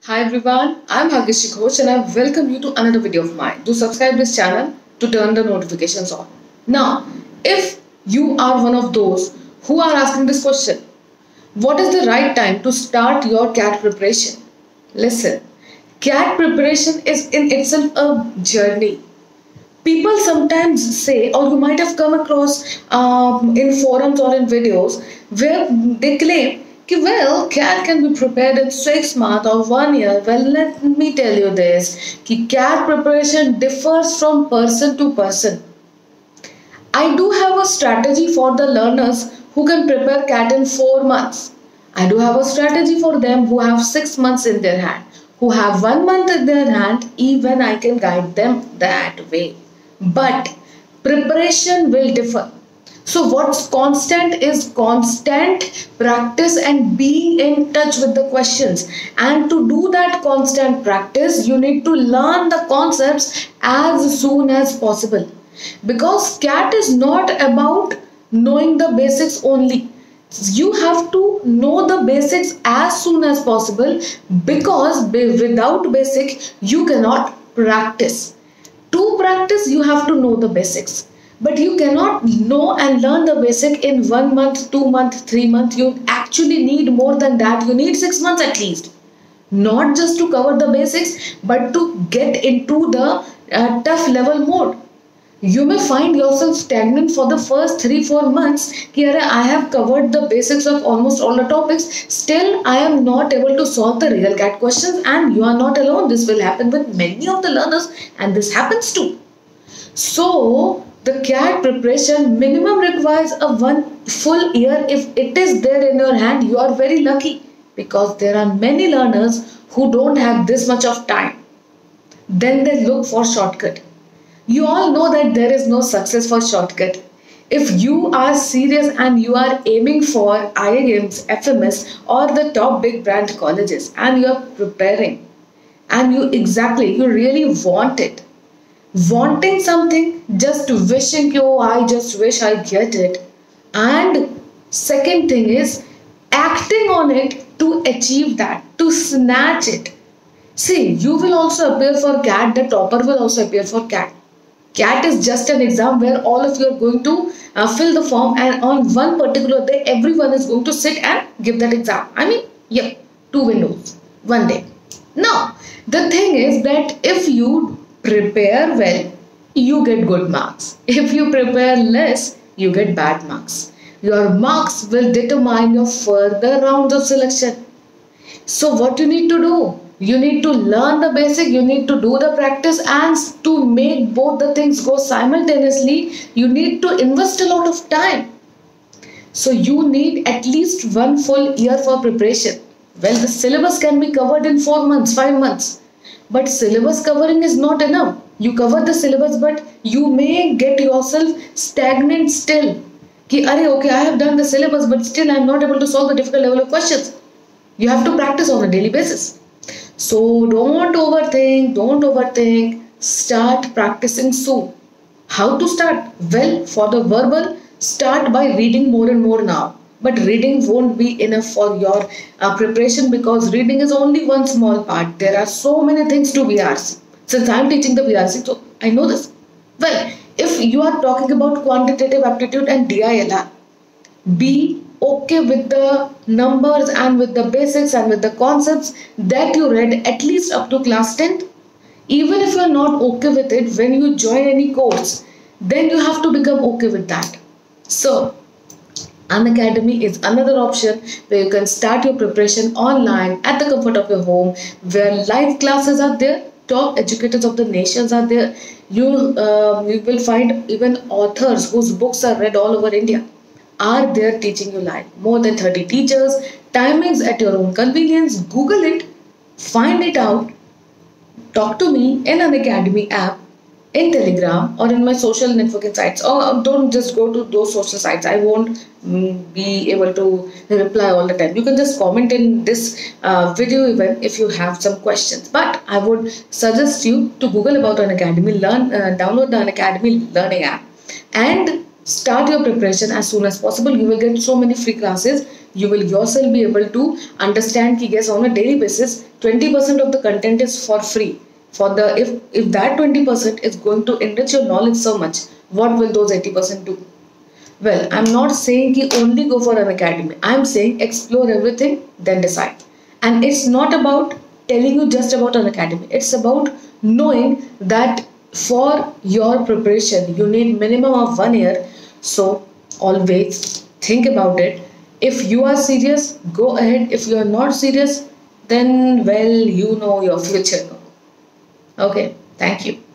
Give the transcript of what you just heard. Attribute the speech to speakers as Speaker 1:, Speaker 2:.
Speaker 1: Hi everyone, I'm Bhagyashree Ghosh and I welcome you to another video of mine. Do subscribe this channel to turn the notifications on. Now, if you are one of those who are asking this question, what is the right time to start your CAT preparation? Listen, CAT preparation is in itself a journey. People sometimes say, or you might have come across in forums or in videos where they claim well, CAT can be prepared in 6 months or 1 year. Well, let me tell you this, CAT preparation differs from person to person. I do have a strategy for the learners who can prepare CAT in 4 months. I do have a strategy for them who have 6 months in their hand, who have 1 month in their hand. Even I can guide them that way. But preparation will differ. So what's constant is constant practice and being in touch with the questions. And to do that constant practice, you need to learn the concepts as soon as possible. Because CAT is not about knowing the basics only. You have to know the basics as soon as possible, because without basic you cannot practice. To practice you have to know the basics, but you cannot know and learn the basic in 1 month, 2 months, 3 months. You actually need more than that. You need 6 months at least, not just to cover the basics but to get into the tough level mode. You may find yourself stagnant for the first 3-4 months. Here I have covered the basics of almost all the topics. Still I am not able to solve the real CAT questions, and you are not alone. This will happen with many of the learners, and this happens too. So the CAT preparation minimum requires a 1 full year. If it is there in your hand, you are very lucky, because there are many learners who don't have this much of time. Then they look for shortcut. You all know that there is no success for shortcut. If you are serious and you are aiming for IIMs, FMS or the top big brand colleges, and you are preparing and you really want it, wanting something, just wishing, oh, I just wish I get it. And second thing is acting on it to achieve that, to snatch it. See, you will also appear for CAT, the topper will also appear for CAT. CAT is just an exam where all of you are going to fill the form, and on one particular day everyone is going to sit and give that exam. Yeah, 2 windows, 1 day. Now, the thing is that if you prepare well, you get good marks. If you prepare less, you get bad marks. Your marks will determine your further rounds of selection. So what you need to do? You need to learn the basic, you need to do the practice, and to make both the things go simultaneously, you need to invest a lot of time. So you need at least 1 full year for preparation. Well, the syllabus can be covered in 4 months, 5 months. But syllabus covering is not enough. You cover the syllabus, but you may get yourself stagnant still. Okay, I have done the syllabus, but still I am not able to solve the difficult level of questions. You have to practice on a daily basis. So don't overthink, start practicing soon. How to start? Well, for the verbal, start by reading more and more now. But reading won't be enough for your preparation, because reading is only one small part. There are so many things to VRC. Since I am teaching the VRC, so I know this. Well, if you are talking about quantitative aptitude and DILR, be okay with the numbers and with the basics and with the concepts that you read at least up to class 10th. Even if you are not okay with it, when you join any course, then you have to become okay with that. So Unacademy is another option where you can start your preparation online at the comfort of your home, where live classes are there, top educators of the nations are there. You will find even authors whose books are read all over India are there teaching you live. More than 30 teachers, timings at your own convenience. Google it, find it out, talk to me in Unacademy app, in Telegram, or in my social networking sites. Or don't just go to those social sites. I won't be able to reply all the time. You can just comment in this video even if you have some questions. But I would suggest you to Google about Unacademy, download the Unacademy learning app, and start your preparation as soon as possible. You will get so many free classes. You will yourself be able to understand ki yes, on a daily basis 20% of the content is for free. For the if that 20% is going to enrich your knowledge so much, what will those 80% do? Well, I'm not saying ki only go for an academy. I'm saying explore everything, then decide. And it's not about telling you just about an academy. It's about knowing that for your preparation, you need minimum of 1 year. So always think about it. If you are serious, go ahead. If you are not serious, then well, you know your future. Okay, thank you.